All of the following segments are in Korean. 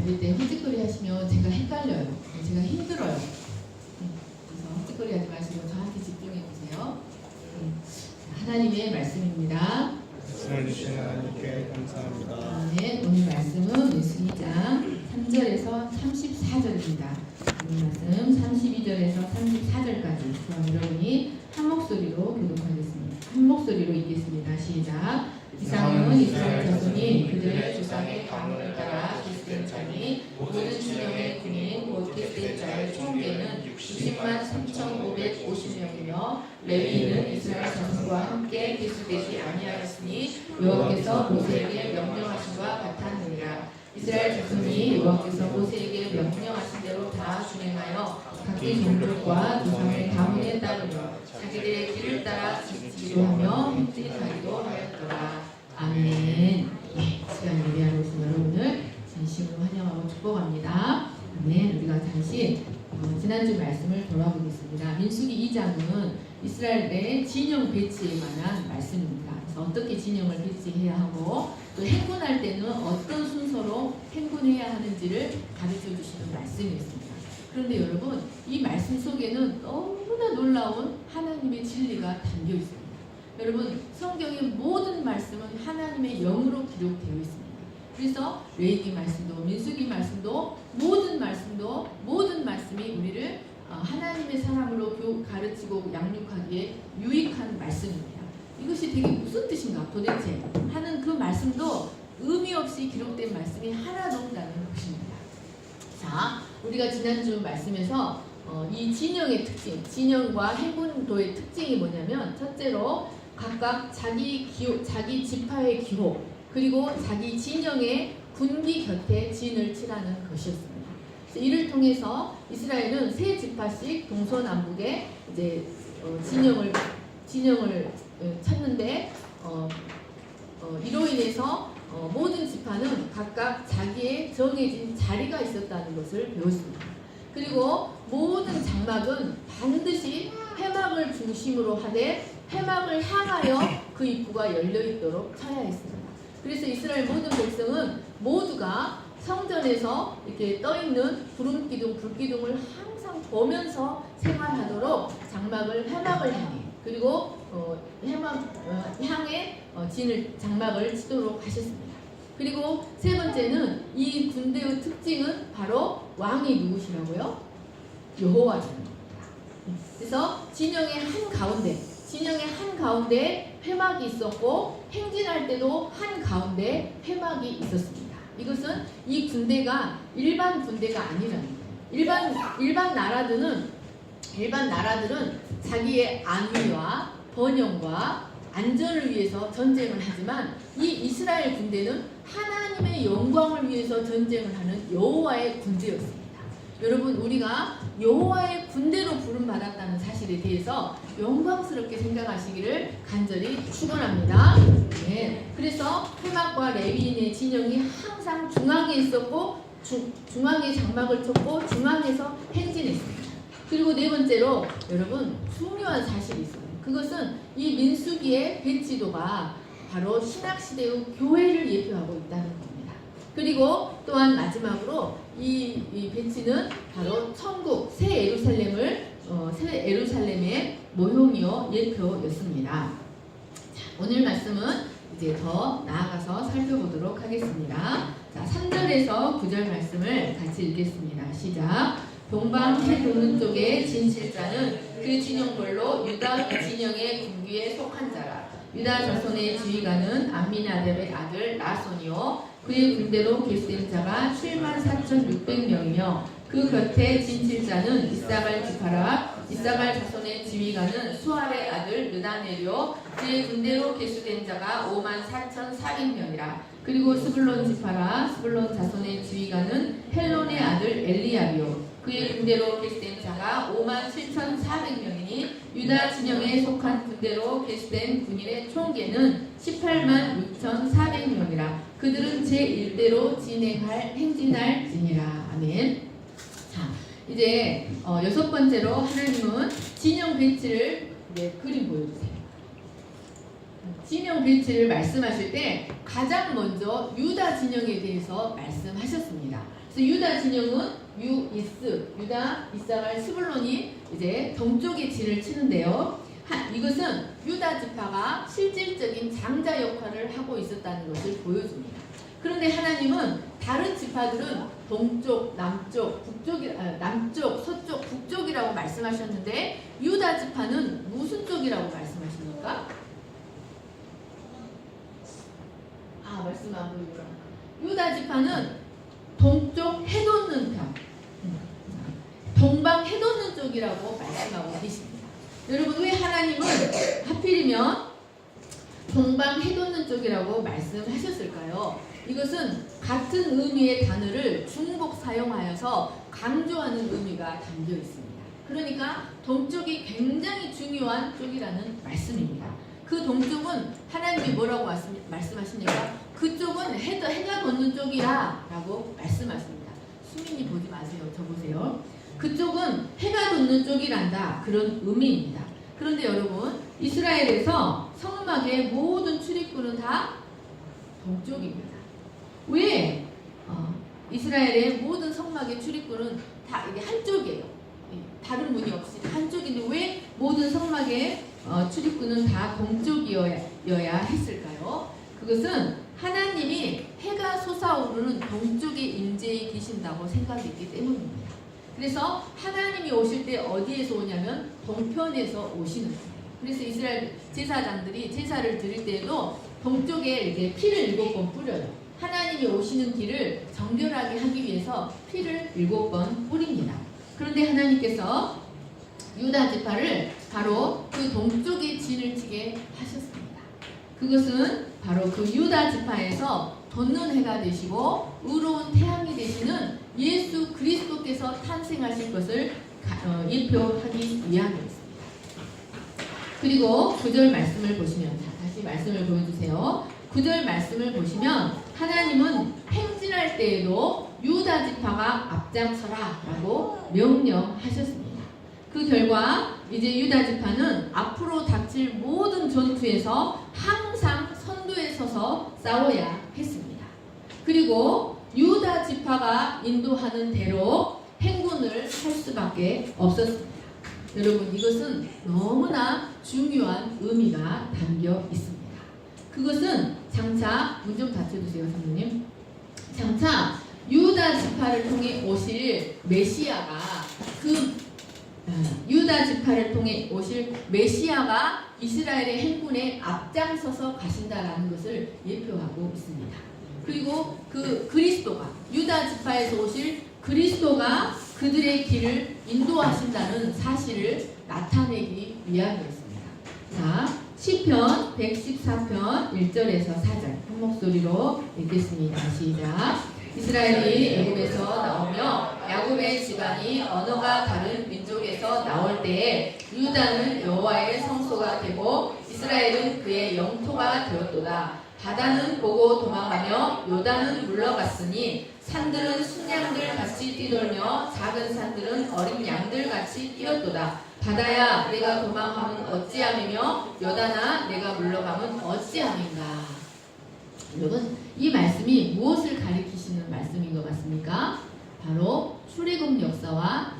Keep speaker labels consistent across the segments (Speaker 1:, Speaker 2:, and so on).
Speaker 1: 드릴 때 헛짓거리 하시면 제가 헷갈려요. 제가 힘들어요. 그래서 헛짓거리 하지 마시고 저한테 집중해 보세요. 하나님의 말씀입니다.
Speaker 2: 말씀을 주신 하나님께 감사합니다.
Speaker 1: 네, 오늘 말씀은 예수 2장 3절에서 34절입니다. 오늘 말씀 32절에서 34절까지 그럼 여러분이 한 목소리로 교독하겠습니다. 한 목소리로 읽겠습니다. 시작. 이상은 이스라엘 자손이 그들의 조상의 가문을 따라 기스된 자니 모든 진영의 군인 곧 기스된 자의 총계는 60만 3,550명이며 레위인은 이스라엘 자손과 함께 기스되지 아니하였으니 여호와께서 모세에게 명령하신과 같았느니라. 이스라엘 자손이 여호와께서 모세에게 명령하신 대로 다 준행하여 각기 종족과 조상의 가문에 따르며 자기들의 길을 따라 지키기도 하며 획득하기도 하였더라. 아멘. 네, 시간 예배하러 오신 여러분을 진심으로 환영하고 축복합니다. 아멘. 우리가 다시 지난주 말씀을 돌아보겠습니다. 민수기 2장은 이스라엘의 진영 배치에 관한 말씀입니다. 그래서 어떻게 진영을 배치해야 하고 또 행군할 때는 어떤 순서로 행군해야 하는지를 가르쳐 주시는 말씀이었습니다. 그런데 여러분, 이 말씀 속에는 너무나 놀라운 하나님의 진리가 담겨 있습니다. 여러분, 성경의 모든 말씀은 하나님의 영으로 기록되어 있습니다. 그래서 레위기 말씀도 민수기 말씀도 모든 말씀이 우리를 하나님의 사람으로 가르치고 양육하기에 유익한 말씀입니다. 이것이 되게 무슨 뜻인가 도대체 하는 그 말씀도 의미 없이 기록된 말씀이 하나도 없다는 것입니다. 자, 우리가 지난주 말씀에서 이 진영의 특징, 진영과 행군도의 특징이 뭐냐면 첫째로 각각 자기 지파의 기호 그리고 자기 진영의 군기 곁에 진을 치라는 것이었습니다. 이를 통해서 이스라엘은 세 지파씩 동서남북에 이제 진영을 찾는데 이로 인해서 모든 지파는 각각 자기의 정해진 자리가 있었다는 것을 배웠습니다. 그리고 모든 장막은 반드시 회막을 중심으로 하되 회막을 향하여 그 입구가 열려있도록 쳐야 했습니다. 그래서 이스라엘 모든 백성은 모두가 성전에서 이렇게 떠있는 구름기둥, 불기둥을 항상 보면서 생활하도록 회막을 향해 그리고 향해 장막을 치도록 하셨습니다. 그리고 세 번째는 이 군대의 특징은 바로 왕이 누구시라고요? 여호와입니다. 그래서 진영의 한가운데 회막이 있었고 행진할 때도 한가운데 회막이 있었습니다. 이것은 이 군대가 일반 군대가 아니라는 거예요. 일반 나라들은 자기의 안위와 번영과 안전을 위해서 전쟁을 하지만 이 이스라엘 군대는 하나님의 영광을 위해서 전쟁을 하는 여호와의 군대였습니다. 여러분, 우리가 여호와의 군대로 부름받았다는 사실에 대해서 영광스럽게 생각하시기를 간절히 축원합니다. 네, 그래서 회막과 레위인의 진영이 항상 중앙에 있었고 중앙에 장막을 쳤고 중앙에서 행진했습니다. 그리고 네 번째로 여러분, 중요한 사실이 있어요. 그것은 이 민수기의 배치도가 바로 신학시대의 교회를 예표하고 있다는 겁니다. 그리고 또한 마지막으로 이 배치는 바로 천국 새 예루살렘의 모형이요 예표였습니다. 자, 오늘 말씀은 이제 더 나아가서 살펴보도록 하겠습니다. 자, 3절에서 9절 말씀을 같이 읽겠습니다. 시작. 동방 해동는 쪽의 진칠자는 그 진영별로 유다 진영의 군기에 속한 자라. 유다 자손의 지휘관은 암미나답의 아들 나손이요 그의 군대로 계수된 자가 74,600명이며 그 곁에 진칠자는 이사갈 지파라. 이사갈 자손의 지휘관은 수알의 아들 느다넬이요 그의 군대로 계수된 자가 54,400명이라. 그리고 스불론 지파라. 스불론 자손의 지휘관은 헬론의 아들 엘리압이요 그의 군대로 계수된 자가 57,400명이니 유다 진영에 속한 군대로 계수된 군인의 총계는 186,400명이라. 그들은 제1대로 행진할지니라. 아멘. 자, 이제 여섯 번째로 하나님은 진영 배치를 그림 보여주세요. 진영 배치를 말씀하실 때 가장 먼저 유다 진영에 대해서 말씀하셨습니다. 그래서 유다 진영은 유다, 이사갈, 스불론이 이제 동쪽에 진을 치는데요. 이것은 유다 지파가 실질적인 장자 역할을 하고 있었다는 것을 보여줍니다. 그런데 하나님은 다른 지파들은 동쪽, 남쪽, 남쪽, 서쪽, 북쪽이라고 말씀하셨는데 유다 지파는 무슨 쪽이라고 말씀하십니까? 말씀 안 보이구나. 유다 지파는 동쪽 해 돋는 편, 동방 해 돋는 쪽이라고 말씀하고 계십니다. 여러분, 왜 하나님은 하필이면 동방 해 돋는 쪽이라고 말씀하셨을까요? 이것은 같은 의미의 단어를 중복 사용하여서 강조하는 의미가 담겨 있습니다. 그러니까 동쪽이 굉장히 중요한 쪽이라는 말씀입니다. 그 동쪽은 하나님이 뭐라고 말씀하십니까? 그쪽은 해가 돋는 쪽이야 라고 말씀하십니다. 수민이 보지 마세요. 저 보세요. 그쪽은 해가 돋는 쪽이란다, 그런 의미입니다. 그런데 여러분, 이스라엘에서 성막의 모든 출입구는 다 동쪽입니다. 왜? 이스라엘의 모든 성막의 출입구는 다 이게 한쪽이에요. 다른 문이 없이 한쪽인데 왜 모든 성막의 출입구는 다 동쪽이어야 했을까요? 그것은 하나님이 해가 솟아오르는 동쪽에 임재해 계신다고 생각했기 때문입니다. 그래서 하나님이 오실 때 어디에서 오냐면 동편에서 오시는 거예요. 그래서 이스라엘 제사장들이 제사를 드릴 때에도 동쪽에 이렇게 피를 7번 뿌려요. 하나님이 오시는 길을 정결하게 하기 위해서 피를 7번 뿌립니다. 그런데 하나님께서 유다 지파를 바로 그 동쪽에 진을 치게 하셨습니다. 그것은 바로 그 유다 지파에서 돋는 해가 되시고 의로운 태양이 되시는 예수 그리스도께서 탄생하실 것을 예표하기 위함이었습니다. 그리고 9절 말씀을 보시면, 다시 말씀을 보여주세요. 9절 말씀을 보시면 하나님은 행진할 때에도 유다 지파가 앞장서라 라고 명령하셨습니다. 그 결과 이제 유다 지파는 앞으로 닥칠 모든 전투에서 항상 선두에 서서 싸워야 했습니다. 그리고 유다 지파가 인도하는 대로 행군을 할 수밖에 없었습니다. 여러분, 이것은 너무나 중요한 의미가 담겨 있습니다. 그것은 장차, 문 좀 닫혀주세요, 선생님. 장차 유다 지파를 통해 오실 메시아가 유다 지파를 통해 오실 메시아가 이스라엘의 행군에 앞장서서 가신다라는 것을 예표하고 있습니다. 그리고 그 그리스도가, 유다 지파에서 오실 그리스도가 그들의 길을 인도하신다는 사실을 나타내기 위함이었습니다. 자, 시편 114편 1절에서 4절 한 목소리로 읽겠습니다. 시작. 이스라엘이 애굽에서 나오며 야곱의 집안이 언어가 다른 민족에서 나올 때에 유다는 여호와의 성소가 되고 이스라엘은 그의 영토가 되었도다. 바다는 보고 도망가며 요단은 물러갔으니 산들은 순양들 같이 뛰돌며 작은 산들은 어린 양들 같이 뛰었도다. 바다야, 내가 도망하면 어찌함이며 요단아, 내가 물러가면 어찌함인가. 여러분, 이 말씀이 무엇을 가리키시는 말씀인 것 같습니까? 바로 출애굽 역사와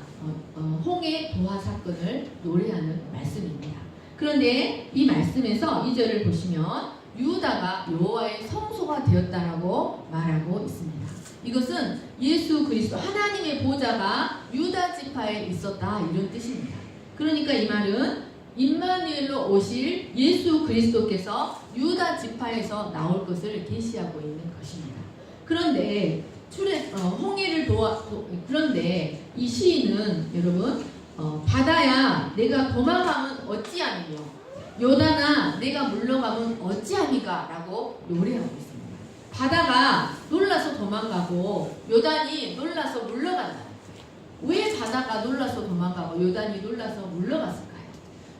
Speaker 1: 홍해 도하 사건을 노래하는 말씀입니다. 그런데 이 말씀에서 2절을 보시면 유다가 여호와의 성소가 되었다라고 말하고 있습니다. 이것은 예수 그리스도 하나님의 보좌가 유다 지파에 있었다, 이런 뜻입니다. 그러니까 이 말은 임마누엘로 오실 예수 그리스도께서 유다 지파에서 나올 것을 계시하고 있는 것입니다. 그런데 홍해를 그런데 이 시인은 여러분, 바다야, 내가 도망가면 어찌하니며 요단아, 내가 물러가면 어찌하니까 라고 노래하고 있습니다. 바다가 놀라서 도망가고 요단이 놀라서 물러간다. 왜 바다가 놀라서 도망가고 요단이 놀라서 물러갔을까요?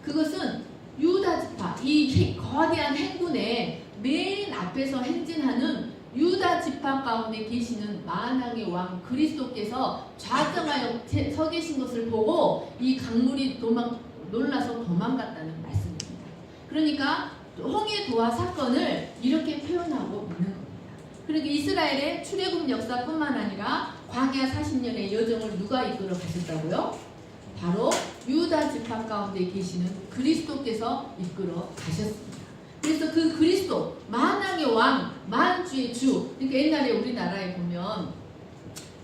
Speaker 1: 그것은 유다 지파, 이 거대한 행군의 맨 앞에서 행진하는 유다 지파 가운데 계시는 만왕의 왕 그리스도께서 좌정하여 서 계신 것을 보고 이 강물이 놀라서 도망갔다는 말씀입니다. 그러니까 홍해도화 사건을 이렇게 표현하고 있는 겁니다. 그러니까 이스라엘의 출애굽 역사뿐만 아니라 광야 40년의 여정을 누가 이끌어 가셨다고요? 바로 유다 지파 가운데 계시는 그리스도께서 이끌어 가셨습니다. 그래서 그 그리스도, 만왕의 왕, 만주의 주. 그러니까 옛날에 우리나라에 보면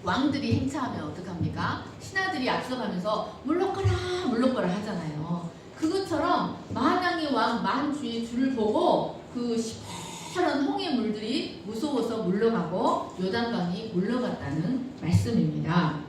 Speaker 1: 왕들이 행차하면 어떡합니까? 신하들이 앞서가면서 물러거라 물러거라 하잖아요. 그것처럼 만왕의 왕, 만주의 주를 보고 그 시퍼런 홍해 물들이 무서워서 물러가고 요단강이 물러갔다는 말씀입니다.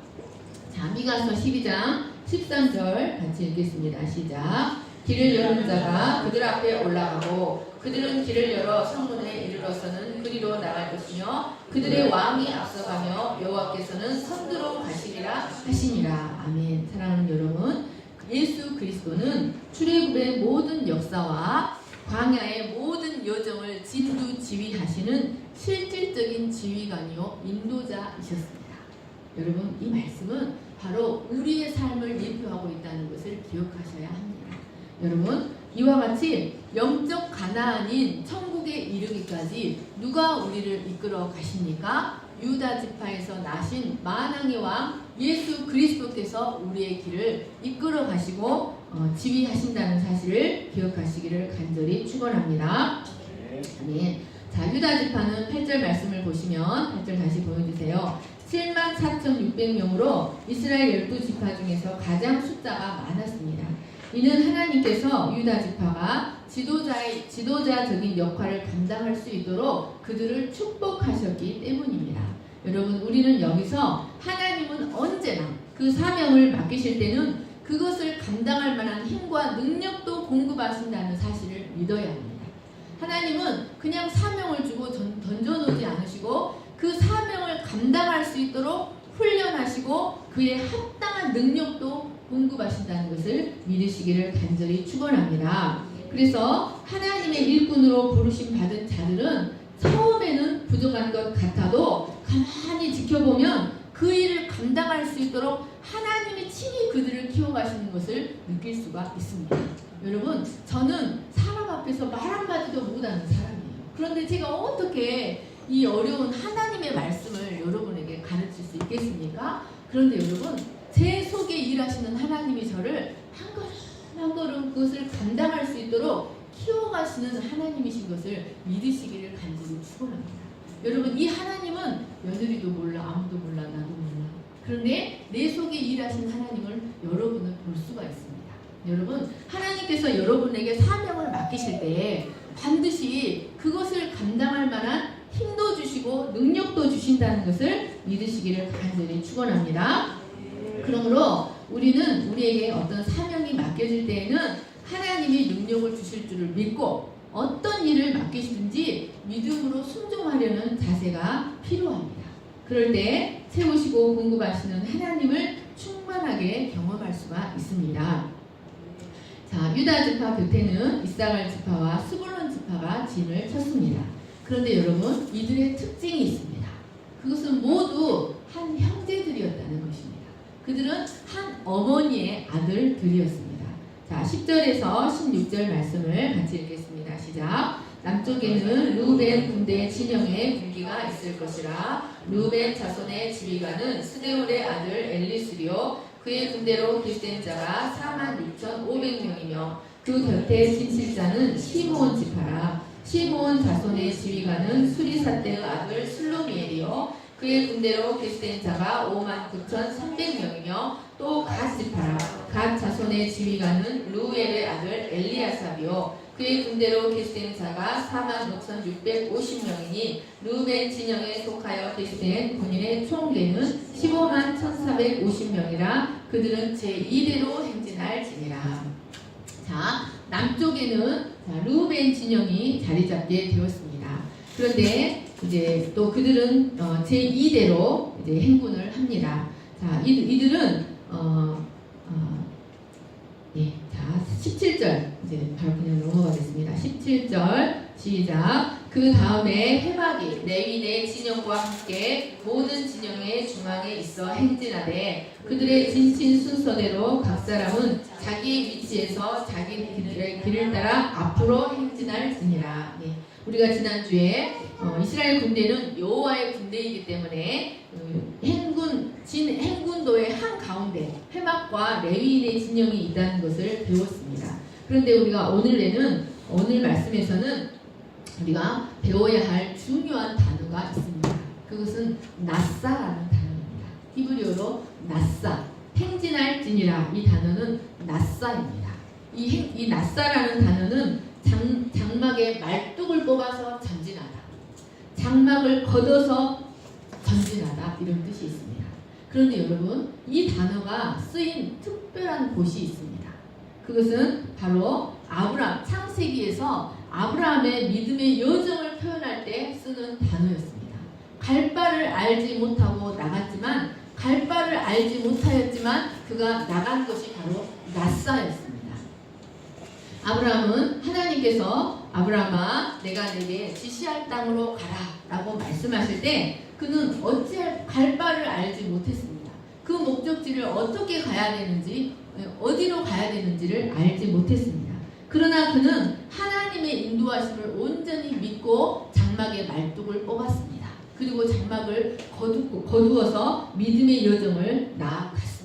Speaker 1: 자, 미가서 12장 13절 같이 읽겠습니다. 시작. 길을 여는 자가 그들 앞에 올라가고 그들은 길을 열어 성문에 이르러서는 그리로 나갈 것이며 그들의 왕이 앞서가며 여호와께서는 선두로 가시리라 하시니라. 아멘. 사랑하는 여러분, 예수 그리스도는 출애굽의 모든 역사와 광야의 모든 여정을 진두 지휘하시는 실질적인 지휘관이요 인도자이셨습니다. 여러분, 이 말씀은 바로 우리의 삶을 예표하고 있다는 것을 기억하셔야 합니다. 여러분, 이와 같이 영적 가나안인 천국에 이르기까지 누가 우리를 이끌어 가십니까? 유다 지파에서 나신 만왕의 왕 예수 그리스도께서 우리의 길을 이끌어 가시고 지휘하신다는 사실을 기억하시기를 간절히 축원합니다. 네. 자, 유다 지파는 8절 말씀을 보시면 8절 다시 보여주세요. 74,600명으로 이스라엘 12지파 중에서 가장 숫자가 많았습니다. 이는 하나님께서 유다 지파가 지도자적인 역할을 감당할 수 있도록 그들을 축복하셨기 때문입니다. 여러분, 우리는 여기서 하나님은 언제나 그 사명을 맡기실 때는 그것을 감당할 만한 힘과 능력도 공급하신다는 사실을 믿어야 합니다. 하나님은 그냥 사명을 주고 던져놓지 않으시고 그 사명을 감당할 수 있도록 훈련하시고 그에 합당한 능력도 공급하신다는 것을 믿으시기를 간절히 축원합니다. 그래서 하나님의 일꾼으로 부르심 받은 자들은 처음에는 부족한 것 같아도 가만히 지켜보면 그 일을 감당할 수 있도록 하나님이 친히 그들을 키워가시는 것을 느낄 수가 있습니다. 여러분, 저는 사람 앞에서 말 한마디도 못하는 사람이에요. 그런데 제가 어떻게 이 어려운 하나님의 말씀을 여러분에게 가르칠 수 있겠습니까? 그런데 여러분, 제 속에 일하시는 하나님이 저를 한 걸음 한 걸음 그것을 감당할 수 있도록 키워가시는 하나님이신 것을 믿으시기를 간절히 축원합니다. 여러분, 이 하나님은 며느리도 몰라, 아무도 몰라, 나도 몰라. 그런데 내 속에 일하신 하나님을 여러분은 볼 수가 있습니다. 여러분, 하나님께서 여러분에게 사명을 맡기실 때 반드시 그것을 감당할 만한 힘도 주시고 능력도 주신다는 것을 믿으시기를 간절히 축원합니다. 그러므로 우리는 우리에게 어떤 사명이 맡겨질 때에는 하나님이 능력을 주실 줄을 믿고 어떤 일을 맡기시든지 믿음으로 순종하려는 자세가 필요합니다. 그럴 때 세우시고 공급하시는 하나님을 충만하게 경험할 수가 있습니다. 자, 유다 지파 곁에는 이사갈 지파와 스불론 지파가 진을 쳤습니다. 그런데 여러분, 이들의 특징이 있습니다. 그것은 모두 한 형제들이었다는 것입니다. 그들은 한 어머니의 아들들이었습니다. 자, 10절에서 16절 말씀을 같이 읽겠습니다. 시작. 남쪽에는 루벤 군대 진영의 군기가 있을 것이라. 루벤 자손의 지휘관은 스데울의 아들 엘리스리요 그의 군대로 기록된 자가 46,500명이며 그 곁에 진실자는 시므온 지파라. 시므온 자손의 지휘관은 수리사대의 아들 슬로미엘이요 그의 군대로 기록된 자가 59,300명이며 또 갓 지파라. 갓 자손의 지휘관은 루엘의 아들 엘리아삽이요 그의 군대로 기록된 자가 45,650명이니 루벤 진영에 속하여 기록된 군인의 총계는 151,450명이라 그들은 제2대로 행진할지니라. 자, 남쪽에는 루벤 진영이 자리 잡게 되었습니다. 그런데 이제 또 그들은 제2대로 이제 행군을 합니다. 자, 이들은 자, 17절 이제 바로 그냥 넘어가겠습니다. 17절 시작. 그 다음에 회막이 레위네 진영과 함께 모든 진영의 중앙에 있어 행진하되 그들의 진친 순서대로 각 사람은 자기 위치에서 자기 길을 따라 앞으로 행진할지니라. 예. 우리가 지난주에 이스라엘 군대는 여호와의 군대이기 때문에 행군도의 한가운데 회막과 레위인의 진영이 있다는 것을 배웠습니다. 그런데 우리가 오늘 말씀에서는 우리가 배워야 할 중요한 단어가 있습니다. 그것은 나사라는 단어입니다. 히브리어로 나사, 행진할지니라. 이 단어는 나사입니다. 이 나사라는 단어는 장막에 말뚝을 뽑아서 전진하다, 장막을 걷어서 전진하다, 이런 뜻이 있습니다. 그런데 여러분, 이 단어가 쓰인 특별한 곳이 있습니다. 그것은 바로 창세기에서 아브라함의 믿음의 여정을 표현할 때 쓰는 단어였습니다. 갈 바를 알지 못하고 나갔지만, 갈 바를 알지 못하였지만 그가 나간 것이 바로 나사였습니다. 아브라함은 하나님께서 아브라함아 내가 내게 지시할 땅으로 가라 라고 말씀하실 때 그는 어찌할 갈 바를 알지 못했습니다. 그 목적지를 어떻게 가야 되는지, 어디로 가야 되는지를 알지 못했습니다. 그러나 그는 하나님의 인도하심을 온전히 믿고 장막에 말뚝을 뽑았습니다. 그리고 장막을 거두어서 믿음의 여정을 나아갔습니다.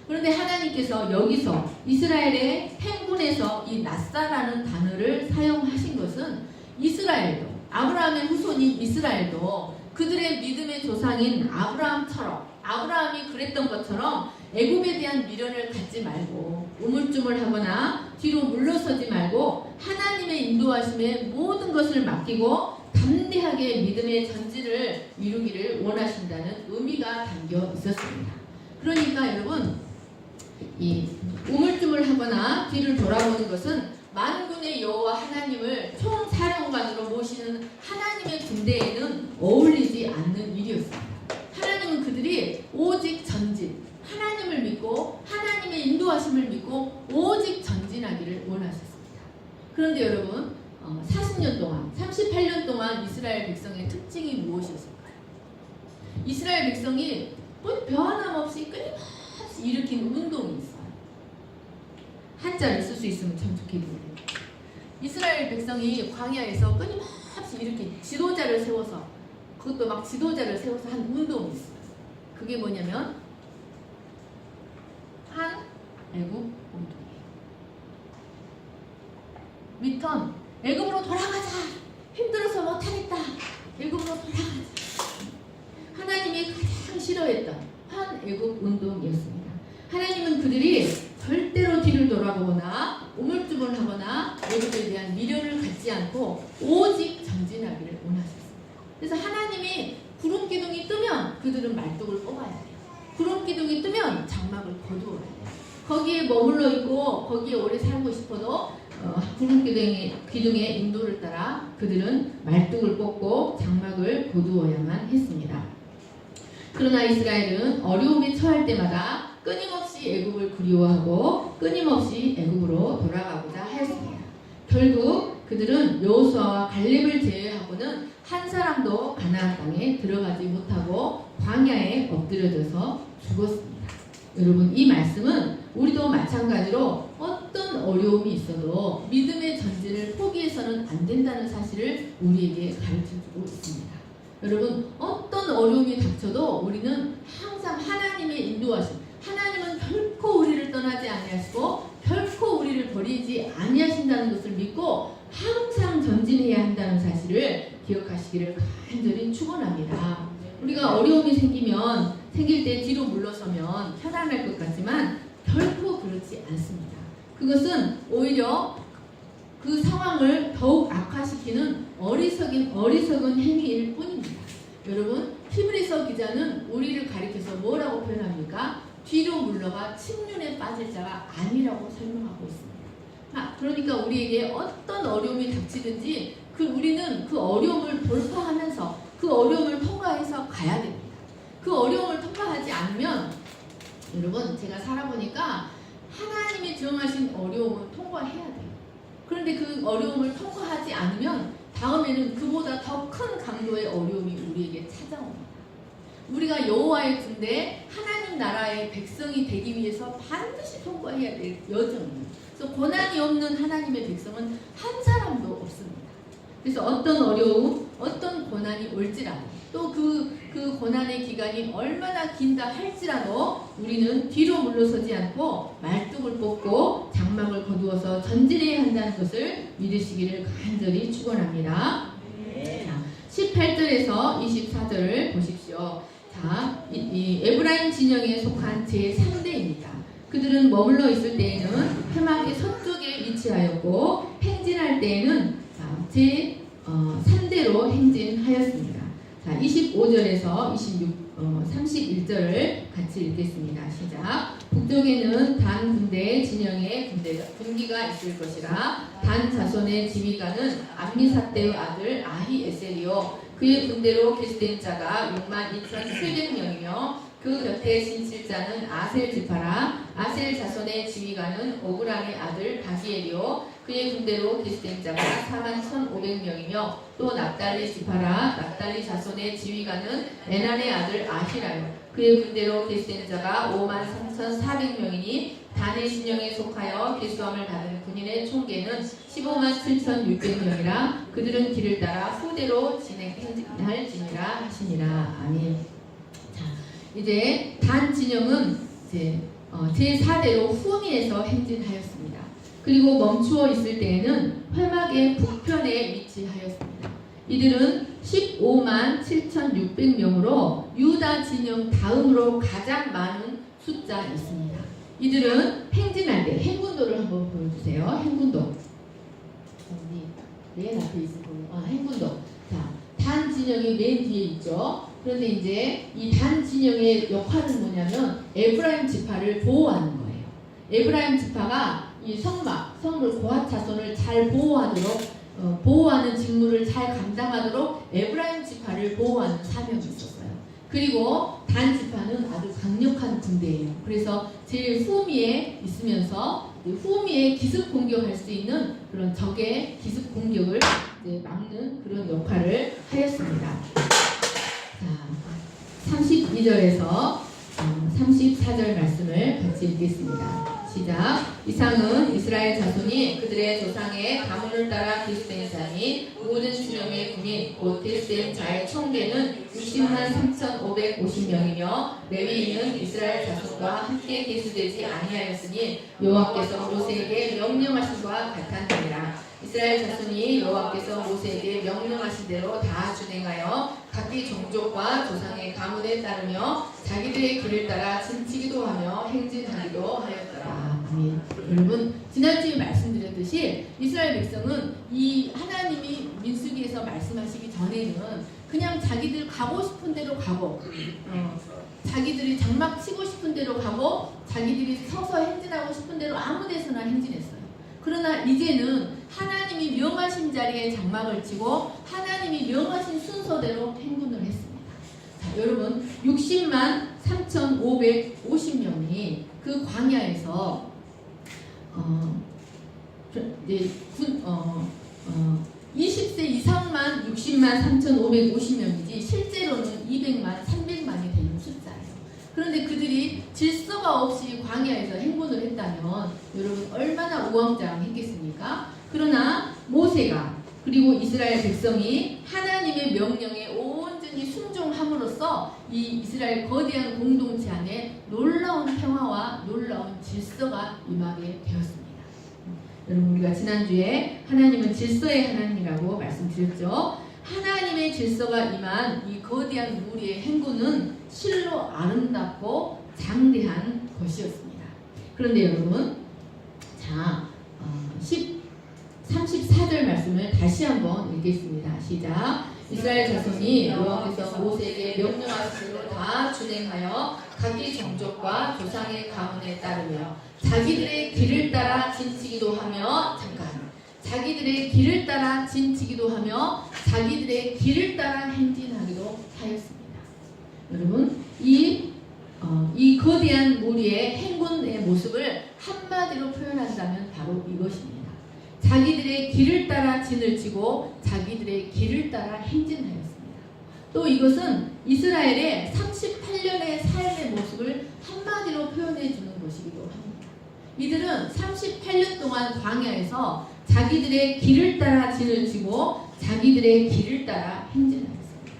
Speaker 1: 그런데 하나님께서 여기서 이스라엘의 행군에서 이 나사라는 단어를 사용하신 것은 이스라엘도, 아브라함의 후손인 이스라엘도 그들의 믿음의 조상인 아브라함이 그랬던 것처럼 애굽에 대한 미련을 갖지 말고 우물쭈물하거나 뒤로 물러서지 말고 하나님의 인도하심에 모든 것을 맡기고 담대하게 믿음의 전진을 이루기를 원하신다는 의미가 담겨 있었습니다. 그러니까 여러분, 이 우물쭈물하거나 뒤를 돌아보는 것은 만군의 여호와 하나님을 총사령관으로 모시는 하나님의 군대에는 어울리지 않는 일이었습니다. 하나님은 그들이 오직 전진, 하나님을 믿고 하나님의 인도하심을 믿고 오직 전진하기를 원하셨습니다. 그런데 여러분, 40년 동안, 38년 동안 이스라엘 백성의 특징이 무엇이었을까요? 이스라엘 백성이 변함없이 끊임없이 일으킨 운동이 있어요. 한자를 쓸 수 있으면 참 좋겠는데, 이스라엘 백성이 광야에서 끊임없이 이렇게 지도자를 세워서, 그것도 막 지도자를 세워서 한 운동이 있어요. 그게 뭐냐면 애굽 운동이에요. 위턴, 애굽으로 돌아가자. 힘들어서 못하겠다. 애굽으로 돌아가자. 하나님이 가장 싫어했던 애굽 운동이었습니다. 하나님은 그들이 절대로 뒤를 돌아보거나 우물쭈물하거나 애굽에 대한 미련을 갖지 않고 오직 전진하기를 원하셨습니다. 그래서 하나님이 구름 기둥이 뜨면 그들은 말뚝을 뽑아야 돼요. 구름 기둥이 뜨면 장막을 거두어야 돼요. 거기에 머물러 있고 거기에 오래 살고 싶어도 구름 기둥의 인도를 따라 그들은 말뚝을 뽑고 장막을 거두어야만 했습니다. 그러나 이스라엘은 어려움에 처할 때마다 끊임없이 애굽을 그리워하고 끊임없이 애굽으로 돌아가고자 하였습니다. 결국 그들은 여호수아와 갈렙을 제외하고는 한 사람도 가나안 땅에 들어가지 못하고 광야에 엎드려져서 죽었습니다. 여러분, 이 말씀은 우리도 마찬가지로 어떤 어려움이 있어도 믿음의 전진을 포기해서는 안 된다는 사실을 우리에게 가르쳐주고 있습니다. 여러분, 어떤 어려움이 닥쳐도 우리는 항상 하나님의 인도하심, 하나님은 결코 우리를 떠나지 아니하시고 결코 우리를 버리지 아니하신다는 것을 믿고 항상 전진해야 한다는 사실을 기억하시기를 간절히 축원합니다. 우리가 어려움이 생길 때 뒤로 물러서면 편안할 것 같지만 결코 그렇지 않습니다. 그것은 오히려 그 상황을 더욱 악화시키는 어리석은 행위일 뿐입니다. 여러분, 히브리서 기자는 우리를 가리켜서 뭐라고 표현합니까? 뒤로 물러가 침륜에 빠질 자가 아니라고 설명하고 있습니다. 그러니까 우리에게 어떤 어려움이 닥치든지 우리는 그 어려움을 돌파하면서 그 어려움을 통과해서 가야 됩니다. 그 어려움을 통과하지 않으면, 여러분, 제가 살아보니까 하나님이 정하신 어려움을 통과해야 돼요. 그런데 그 어려움을 통과하지 않으면 다음에는 그보다 더 큰 강도의 어려움이 우리에게 찾아옵니다. 우리가 여호와의 군대 하나님 나라의 백성이 되기 위해서 반드시 통과해야 될 여정입니다. 그래서 고난이 없는 하나님의 백성은 한 사람도 없습니다. 그래서 어떤 어려움, 어떤 고난이 올지라도 또 그 고난의 기간이 얼마나 긴다 할지라도 우리는 뒤로 물러서지 않고 말뚝을 뽑고 장막을 거두어서 전진해야 한다는 것을 믿으시기를 간절히 축원합니다. 18절에서 24절을 보십시오. 자, 이 에브라임 진영에 속한 제3대입니다. 그들은 머물러 있을 때에는 해막의 서쪽에 위치하였고 행진할 때에는 제3대로 행진하였습니다. 자, 25절에서 31절을 같이 읽겠습니다. 시작. 북쪽에는 단 군대 진영의 군기가 있을 것이라. 단 자손의 지휘관은 암미사대의 아들 아히에셀이요 그의 군대로 계수된 자가 62,700명이며 그 곁에 진칠자는 아셀 지파라. 아셀 자손의 지휘관은 오그람의 아들 바기엘이요 그의 군대로 계수된 자가 41,500명이며 또 납달리 지파라. 납달리 자손의 지휘관은 에난의 아들 아히라요 그의 군대로 계수된 자가 53,400명이니 단의 진영에 속하여 계수함을 받은 군인의 총계는 157,600명이라. 그들은 길을 따라 후대로 진행할지니라 하시니라. 아멘. 자, 이제 단 진영은 이제 제4대로 후미에서 행진하였습니다. 그리고 멈추어 있을 때에는 회막의 북편에 위치하였습니다. 이들은 157,600명으로 유다 진영 다음으로 가장 많은 숫자였습니다. 이들은 행진할 때 행군도를 한번 보여주세요. 행군도. 맨 앞에 있을 거예요. 행군도. 자, 단 진영이 맨 뒤에 있죠. 그런데 이제 이 단 진영의 역할은 뭐냐면 에브라임 지파를 보호하는 거예요. 에브라임 지파가 이 성물 고핫 자손을 잘 보호하도록 보호하는 직무를 잘 감당하도록 에브라임 지파를 보호하는 사명이 있었어요. 그리고 단 지파는 아주 강력한 군대예요. 그래서 제일 후미에 있으면서 후미에 기습 공격할 수 있는 그런 적의 기습 공격을 이제 막는 그런 역할을 하였습니다. 자, 32절에서 34절 말씀을 같이 읽겠습니다. 시작. 이상은 이스라엘 자손이 그들의 조상의 가문을 따라 계수된 자니 모든 수령의 군인 곧 계수된 자의 총계는 603,550명이며 레위인은 이스라엘 자손과 함께 계수되지 아니하였으니 여호와께서 모세에게 명령하신 바 같았느니라. 이스라엘 자손이 여호와께서 모세에게 명령하신 대로 다 준행하여 각기 종족과 조상의 가문에 따르며 자기들의 길을 따라 진치기도 하며 행진하기도 하였더라. 아멘. 여러분, 지난주에 말씀드렸듯이 이스라엘 백성은 이 하나님이 민수기에서 말씀하시기 전에는 그냥 자기들 가고 싶은 대로 가고 자기들이 장막 치고 싶은 대로 가고 자기들이 서서 행진하고 싶은 대로 아무 데서나 행진했어요. 그러나 이제는 하나님이 명하신 자리에 장막을 치고 하나님이 명하신 순서대로 행군을 했습니다. 자, 여러분 603,550명이 그 광야에서 20세 이상만 603,550명이지 실제로는 200만, 300만이 되는 숫자예요. 그런데 그들이 질서가 없이 광야에서 행군을 했다면 여러분 얼마나 우왕좌왕했겠습니까? 그러나 모세가 그리고 이스라엘 백성이 하나님의 명령에 온전히 순종함으로써 이 이스라엘 거대한 공동체 안에 놀라운 평화와 놀라운 질서가 임하게 되었습니다. 여러분 우리가 지난주에 하나님은 질서의 하나님이라고 말씀드렸죠. 하나님의 질서가 임한 이 거대한 무리의 행군은 실로 아름답고 장대한 것이었습니다. 그런데 여러분, 자, 34절 말씀을 다시 한번 읽겠습니다. 시작. 이스라엘 자손이 여호와께서 모세에게 명령하신 대로 다 준행하여 각기 종족과 조상의 가문에 따르며 자기들의 길을 따라 진치기도 하며 자기들의 길을 따라 진치기도 하며 자기들의 길을 따라 행진하기도 하였습니다. 여러분, 이 거대한 무리의 행군의 모습을 한마디로 표현한다면 바로 이것입니다. 자기들의 길을 따라 진을 치고 자기들의 길을 따라 행진하였습니다. 또 이것은 이스라엘의 38년의 삶의 모습을 한마디로 표현해 주는 것이기도 합니다. 이들은 38년 동안 광야에서 자기들의 길을 따라 진을 치고 자기들의 길을 따라 행진하였습니다.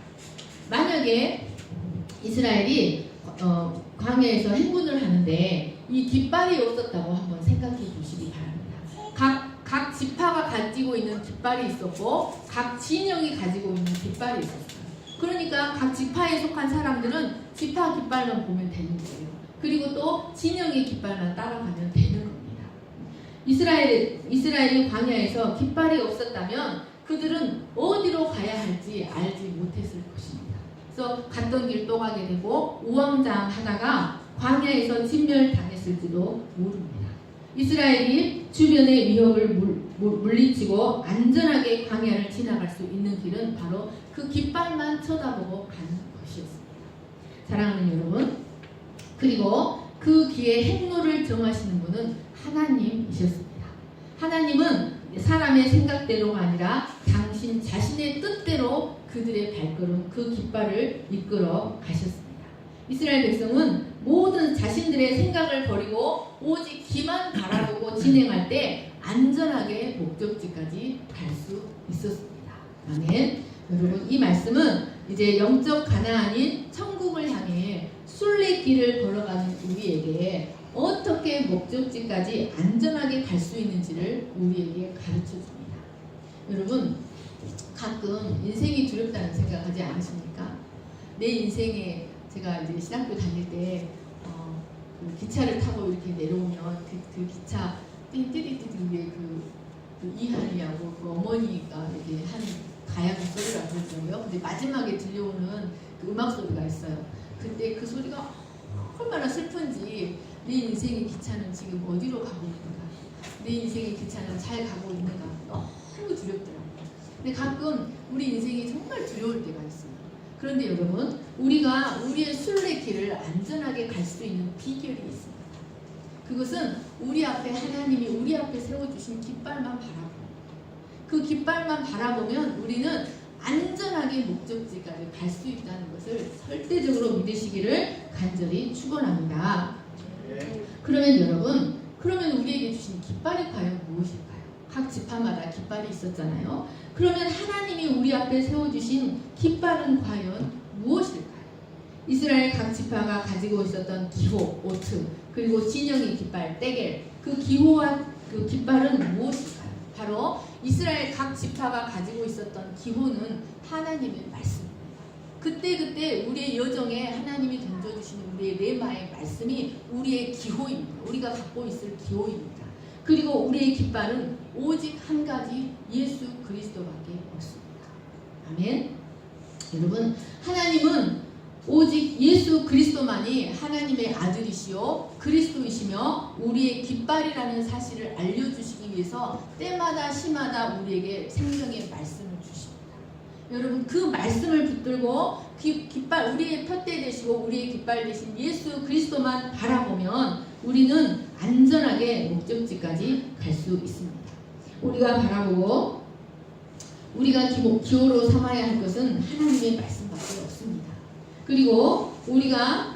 Speaker 1: 만약에 이스라엘이 광야에서 행군을 하는데 이 깃발이 없었다고 한번 생각해 보시기 바랍니다. 각 지파가 가지고 있는 깃발이 있었고 각 진영이 가지고 있는 깃발이 있었어요. 그러니까 각 지파에 속한 사람들은 지파 깃발만 보면 되는 거예요. 그리고 또 진영의 깃발만 따라가면 되는 겁니다. 이스라엘이 광야에서 깃발이 없었다면 그들은 어디로 가야 할지 알지 못했을 것입니다. 그래서 갔던 길 또 가게 되고 우왕좌왕하다가 광야에서 진멸당했을지도 모릅니다. 이스라엘이 주변의 위협을 물리치고 안전하게 광야를 지나갈 수 있는 길은 바로 그 깃발만 쳐다보고 가는 것이었습니다. 사랑하는 여러분, 그리고 그 길의 행로를 정하시는 분은 하나님이셨습니다. 하나님은 사람의 생각대로가 아니라 당신 자신의 뜻대로 그들의 발걸음, 그 깃발을 이끌어 가셨습니다. 이스라엘 백성은 모든 자신들의 생각을 버리고 오직 기만 바라보고 진행할 때 안전하게 목적지까지 갈 수 있었습니다. 아멘. 여러분, 이 말씀은 이제 영적 가나안인 천국을 향해 순례길을 걸어가는 우리에게 어떻게 목적지까지 안전하게 갈 수 있는지를 우리에게 가르쳐 줍니다. 여러분, 가끔 인생이 두렵다는 생각하지 않으십니까? 내 인생에 제가 이제 신학교 다닐 때 그 기차를 타고 이렇게 내려오면 그 기차 띵띠리띠 위에 그 이한이하고 그 어머니가 이렇게 한 가야금 소리가 들려요. 근데 마지막에 들려오는 그 음악 소리가 있어요. 그때 그 소리가 얼마나 슬픈지, 내 인생의 기차는 지금 어디로 가고 있는가, 내 인생의 기차는 잘 가고 있는가, 너무 두렵더라고요. 근데 가끔 우리 인생이 정말 두려울 때가 있어요. 그런데 여러분, 우리가 우리의 순례길을 안전하게 갈 수 있는 비결이 있습니다. 그것은 우리 앞에 하나님이 우리 앞에 세워주신 깃발만 바라보고, 그 깃발만 바라보면 우리는 안전하게 목적지까지 갈 수 있다는 것을 절대적으로 믿으시기를 간절히 축원합니다. 그러면 여러분, 그러면 우리에게 주신 깃발이 과연 무엇일까요? 각 지파마다 깃발이 있었잖아요. 그러면 하나님이 우리 앞에 세워주신 깃발은 과연 무엇일까요? 이스라엘 각 지파가 가지고 있었던 기호, 오트, 그리고 진영의 깃발, 떼겔, 그 기호와 그 깃발은 무엇일까요? 바로 이스라엘 각 지파가 가지고 있었던 기호는 하나님의 말씀입니다. 그때 우리의 여정에 하나님이 던져주시는 우리의 레마의 말씀이 우리의 기호입니다. 우리가 갖고 있을 기호입니다. 그리고 우리의 깃발은 오직 한 가지, 예수 그리스도밖에 없습니다. 아멘. 여러분, 하나님은 오직 예수 그리스도만이 하나님의 아들이시요 그리스도이시며 우리의 깃발이라는 사실을 알려주시기 위해서 때마다 시마다 우리에게 생명의 말씀을 주십니다. 여러분, 그 말씀을 붙들고 깃발, 우리의 푯대 되시고 우리의 깃발 되신 예수 그리스도만 바라보면 우리는 안전하게 목적지까지 갈 수 있습니다. 우리가 바라보고 우리가 기호로 삼아야 할 것은 하나님의 말씀밖에 없습니다. 그리고 우리가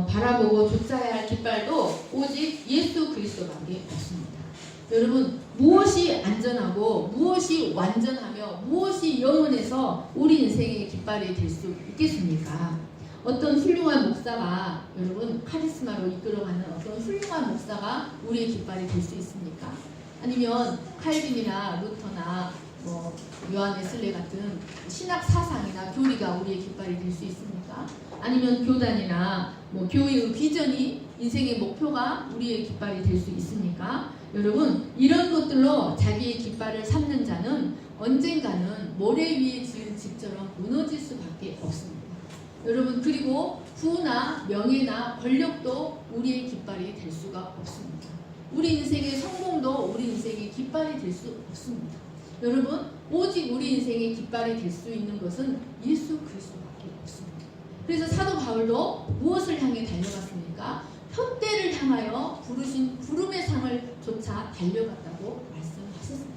Speaker 1: 바라보고 좇아야 할 깃발도 오직 예수 그리스도밖에 없습니다. 여러분, 무엇이 안전하고 무엇이 완전하며 무엇이 영원해서 우리 인생의 깃발이 될 수 있겠습니까? 어떤 훌륭한 목사가, 여러분, 카리스마로 이끌어가는 어떤 훌륭한 목사가 우리의 깃발이 될 수 있습니까? 아니면 칼빈이나 루터나 요한 웨슬레 같은 신학 사상이나 교리가 우리의 깃발이 될 수 있습니까? 아니면 교단이나 교회의 비전이, 인생의 목표가 우리의 깃발이 될 수 있습니까? 여러분, 이런 것들로 자기의 깃발을 삼는 자는 언젠가는 모래 위에 지은 집처럼 무너질 수밖에 없습니다. 여러분, 그리고 부나 명예나 권력도 우리의 깃발이 될 수가 없습니다. 우리 인생의 성공도 우리 인생의 깃발이 될 수 없습니다. 여러분, 오직 우리 인생의 깃발이 될 수 있는 것은 예수 그리스도밖에 없습니다. 그래서 사도 바울도 무엇을 향해 달려갔습니까? 푯대를 향하여 부르신 부름의 상을 조차 달려갔다고 말씀하셨습니다.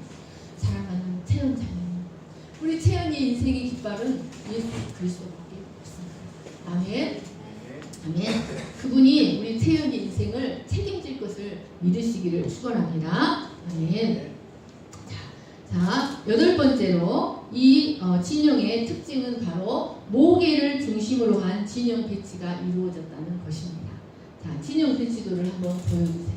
Speaker 1: 사랑하는 채연 자매님. 우리 채연이의 인생의 깃발은 예수 그리스도밖에 없습니다. 아멘. 아멘. 그분이 우리 채연이 인생을 책임질 것을 믿으시기를 축원합니다. 아멘. 자, 8번째로 이 진영의 특징은 바로 모계를 중심으로 한 진영 배치가 이루어졌다는 것입니다. 자, 진영 배치도를 한번 보여주세요.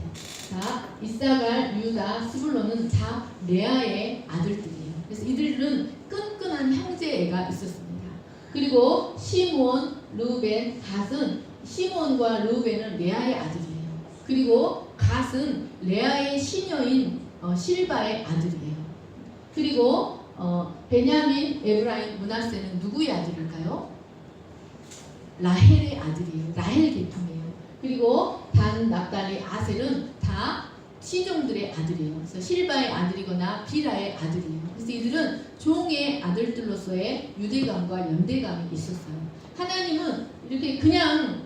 Speaker 1: 자, 이사갈, 유다, 스불론은 다 레아의 아들들이에요. 그래서 이들은 끈끈한 형제애가 있었습니다. 그리고 시몬, 르우벤, 갓은 시몬과 르우벤은 레아의 아들이에요. 그리고 갓은 레아의 시녀인 실바의 아들이에요. 그리고 베냐민, 에브라임, 므낫세는 누구의 아들일까요? 라헬의 아들이에요. 라헬 계통이에요. 그리고 단, 납달리, 아셀은 다 시종들의 아들이에요. 그래서 실바의 아들이거나 비라의 아들이에요. 그래서 이들은 종의 아들들로서의 유대감과 연대감이 있었어요. 하나님은 이렇게 그냥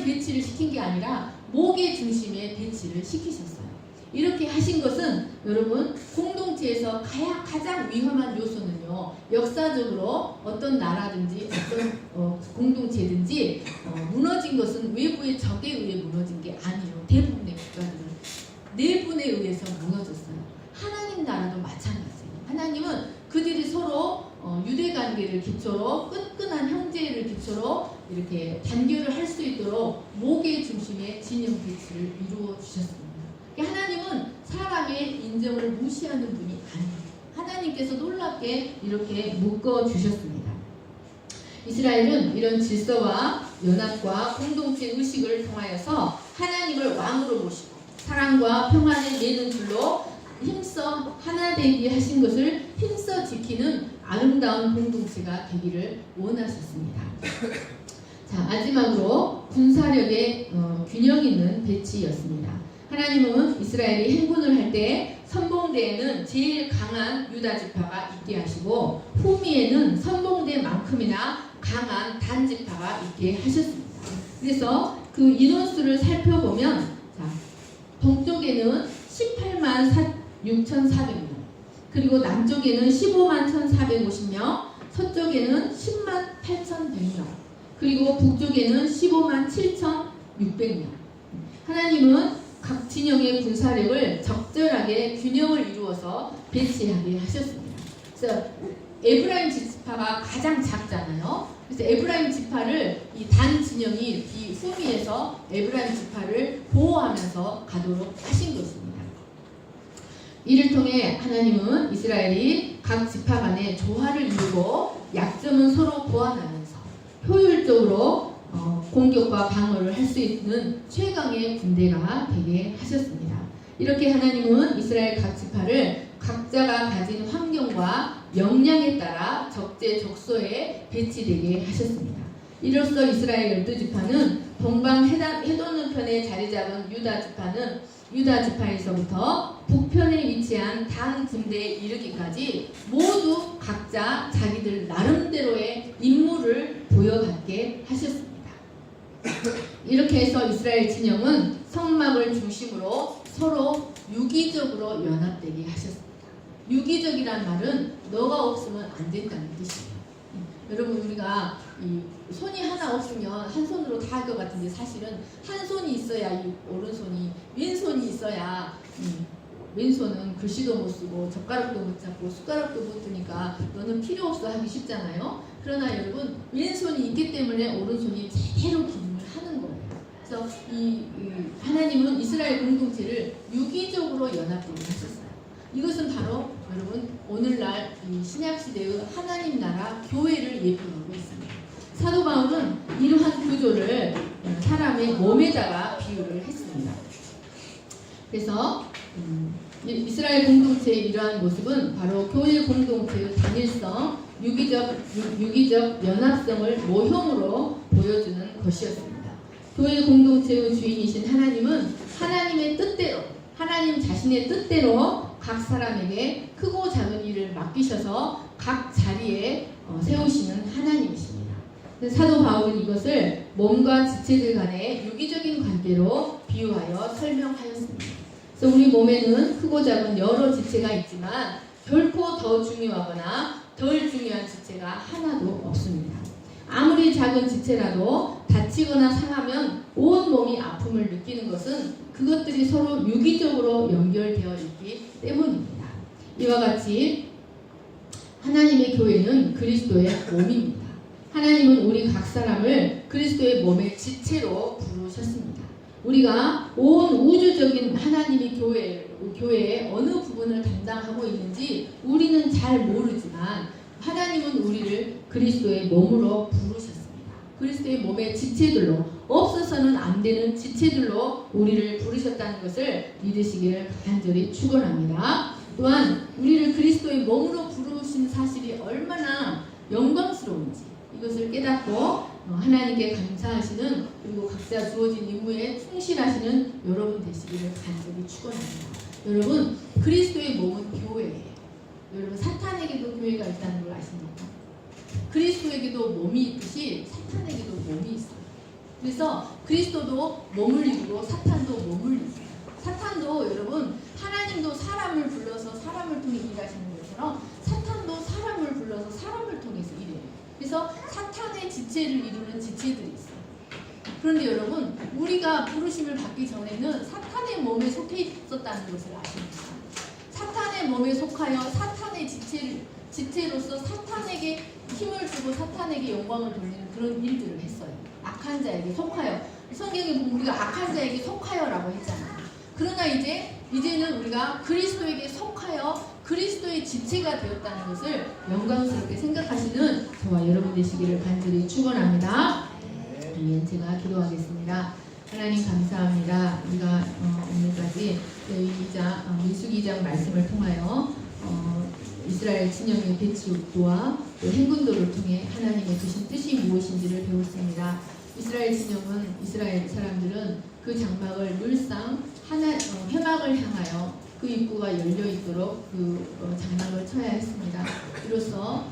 Speaker 1: 배치를 시킨 게 아니라 목의 중심에 배치를 시키셨어요. 이렇게 하신 것은 여러분 공동체에서 가장 위험한 요소는요, 역사적으로 어떤 나라든지 어떤 공동체든지 무너진 것은 외부의 적에 의해 무너진 게 아니에요. 대부분의 국가들은 내분에 의해서 무너졌어요. 하나님 나라도 마찬가지예요. 하나님은 그들이 서로 유대관계를 기초로 끈끈한 형제를 기초로 이렇게 단결을 할 수 있도록 목의 중심에 진영 배치를 이루어 주셨습니다. 하나님은 사람의 인정을 무시하는 분이 아니에요. 하나님께서 놀랍게 이렇게 묶어주셨습니다. 이스라엘은 이런 질서와 연합과 공동체 의식을 통하여서 하나님을 왕으로 모시고 사랑과 평안을 내는 줄로 힘써 하나 되게 하신 것을 힘써 지키는 아름다운 공동체가 되기를 원하셨습니다. 자, 마지막으로 군사력의 균형 있는 배치였습니다. 하나님은 이스라엘이 행군을 할 때 선봉대에는 제일 강한 유다 지파가 있게 하시고 후미에는 선봉대만큼이나 강한 단 지파가 있게 하셨습니다. 그래서 그 인원수를 살펴보면 자, 동쪽에는 18만 6,400명, 그리고 남쪽에는 15만 1,450명, 서쪽에는 10만 8,100명, 그리고 북쪽에는 15만 7,600명. 하나님은 각 진영의 군사력을 적절하게 균형을 이루어서 배치하게 하셨습니다. 그래서 에브라임 지파가 가장 작잖아요. 그래서 에브라임 지파를 이 단 진영이 이 후미에서 에브라임 지파를 보호하면서 가도록 하신 것입니다. 이를 통해 하나님은 이스라엘이 각 지파 간의 조화를 이루고 약점은 서로 보완하면서 효율적으로 공격과 방어를 할 수 있는 최강의 군대가 되게 하셨습니다. 이렇게 하나님은 이스라엘 각 지파를 각자가 가진 환경과 역량에 따라 적재적소에 배치되게 하셨습니다. 이로써 이스라엘 12지파는 동방 해돋는편에 자리 잡은 유다 지파는 유다 지파에서부터 북편에 위치한 단 군대에 이르기까지 모두 각자 자기들 나름대로의 임무를 보여받게 하셨습니다. 이렇게 해서 이스라엘 진영은 성막을 중심으로 서로 유기적으로 연합되게 하셨습니다. 유기적이란 말은 너가 없으면 안 된다는 뜻이에요. 여러분 우리가 이 손이 하나 없으면 한 손으로 다 할 것 같은데 사실은 한 손이 있어야 이 오른손이, 왼손이 있어야 왼손은 글씨도 못 쓰고 젓가락도 못 잡고 숟가락도 못 드니까 너는 필요 없어 하기 쉽잖아요. 그러나 여러분 왼손이 있기 때문에 오른손이 제대로 기능을 하는 거예요. 그래서 이 하나님은 이스라엘 공동체를 유기적으로 연합되게 하셨어요. 이것은 바로 여러분 오늘날 이 신약시대의 하나님 나라 교회를 예표하고 있습니다. 사도 바울은 이러한 구조를 사람의 몸에다가 비유를 했습니다. 그래서 이스라엘 공동체의 이러한 모습은 바로 교회 공동체의 단일성, 유기적 연합성을 모형으로 보여주는 것이었습니다. 교회 공동체의 주인이신 하나님은 하나님의 뜻대로, 하나님 자신의 뜻대로 각 사람에게 크고 작은 일을 맡기셔서 각 자리에 세우시는 하나님이십니다. 사도 바울은 이것을 몸과 지체들 간의 유기적인 관계로 비유하여 설명하였습니다. 그래서 우리 몸에는 크고 작은 여러 지체가 있지만 결코 더 중요하거나 덜 중요한 지체가 하나도 없습니다. 아무리 작은 지체라도 다치거나 상하면 온 몸이 아픔을 느끼는 것은 그것들이 서로 유기적으로 연결되어 있기 때문입니다. 이와 같이 하나님의 교회는 그리스도의 몸입니다. 하나님은 우리 각 사람을 그리스도의 몸의 지체로 부르셨습니다. 우리가 온 우주적인 하나님의 교회의 어느 부분을 담당하고 있는지 우리는 잘 모르지만 하나님은 우리를 그리스도의 몸으로 부르셨습니다. 그리스도의 몸의 지체들로, 없어서는 안 되는 지체들로 우리를 부르셨다는 것을 믿으시기를 간절히 축원합니다. 또한 우리를 그리스도의 몸으로 부르신 사실이 얼마나 영광스러운지 이것을 깨닫고 하나님께 감사하시는, 그리고 각자 주어진 임무에 충실하시는 여러분 되시기를 간절히 축원합니다. 여러분, 그리스도의 몸은 교회예요. 여러분, 사탄에게도 교회가 있다는 걸 아십니까? 그리스도에게도 몸이 있듯이 사탄에게도 몸이 있어요. 그래서 그리스도도 몸을 이루고 사탄도 몸을 이루고, 사탄도 여러분, 하나님도 사람을 불러서 사람을 통해 일하시는 것처럼 사탄도 사람을 불러서 사람을 통해서 일해요. 그래서 사탄의 지체를 이루는 지체들이 있어요. 그런데 여러분, 우리가 부르심을 받기 전에는 사탄의 몸에 속해 있었다는 것을 아십니까? 사탄의 몸에 속하여 사탄의 지체로서 사탄에게 힘을 주고 사탄에게 영광을 돌리는 그런 일들을 했어요. 악한 자에게 속하여. 성경에 보면 우리가 악한 자에게 속하여라고 했잖아요. 그러나 이제는 우리가 그리스도에게 속하여 그리스도의 지체가 되었다는 것을 영광스럽게 생각하시는 저와 여러분 되시기를 간절히 축원합니다. 제가 기도하겠습니다. 하나님 감사합니다. 우리가 오늘까지 민수기 2장 말씀을 통하여 이스라엘 진영의 배치도와 또 행군도를 통해 하나님의 주신 뜻이 무엇인지를 배웠습니다. 이스라엘 진영은, 이스라엘 사람들은 그 장막을 늘상 회막을 향하여 그 입구가 열려 있도록 그 장막을 쳐야 했습니다. 이로써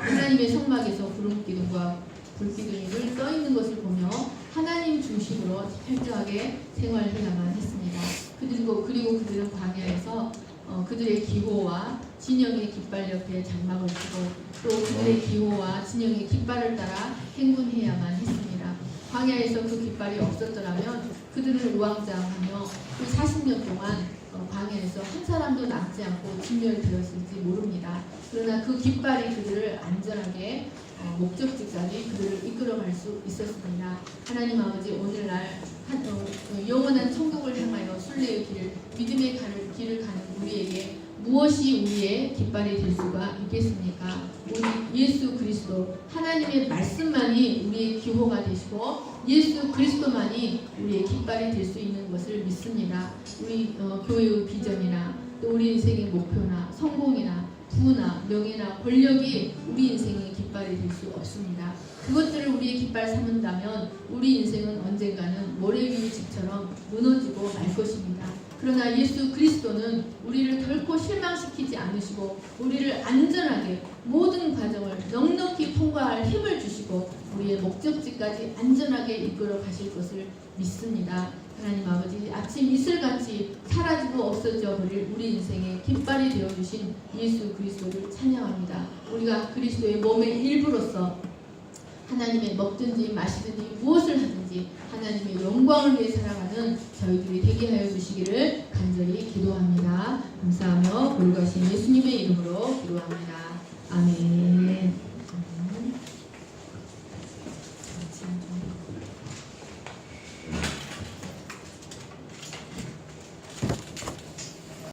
Speaker 1: 하나님의 성막에서 구름기둥과 불기둥이 늘 떠 있는 것을 보며 하나님 중심으로 철저하게 생활해야만 했습니다. 그리고 그들은 광야에서 그들의 기호와 진영의 깃발 옆에 장막을 치고 또 그들의 기호와 진영의 깃발을 따라 행군해야만 했습니다. 광야에서 그 깃발이 없었더라면 그들은 우왕좌왕하며 그 40년 동안 광야에서 한 사람도 남지 않고 진멸되었을지 모릅니다. 그러나 그 깃발이 그들을 안전하게 목적지까지 그들을 이끌어갈 수 있었습니다. 하나님 아버지, 오늘날 영원한 천국을 향하여 순례의 길을, 믿음의 길을 가는 우리에게 무엇이 우리의 깃발이 될 수가 있겠습니까? 오직 예수 그리스도, 하나님의 말씀만이 우리의 기호가 되시고 예수 그리스도만이 우리의 깃발이 될 수 있는 것을 믿습니다. 우리 교회의 비전이나 또 우리 인생의 목표나 성공이나 부나 명예나 권력이 우리 인생의 깃발이 될 수 없습니다. 그것들을 우리의 깃발 삼는다면 우리 인생은 언젠가는 모래 위의 집처럼 무너지고 말 것입니다. 그러나 예수 그리스도는 우리를 결코 실망시키지 않으시고 우리를 안전하게 모든 과정을 넉넉히 통과할 힘을 주시고 우리의 목적지까지 안전하게 이끌어 가실 것을 믿습니다. 하나님 아버지, 아침 이슬같이 사라지고 없어져 버릴 우리 인생의 깃발이 되어주신 예수 그리스도를 찬양합니다. 우리가 그리스도의 몸의 일부로서 하나님의 먹든지 마시든지 무엇을 하든지 하나님의 영광을 위해 살아가는 저희들이 되게 하여 주시기를 간절히 기도합니다. 감사하며 돌가신 예수님의 이름으로 기도합니다. 아멘.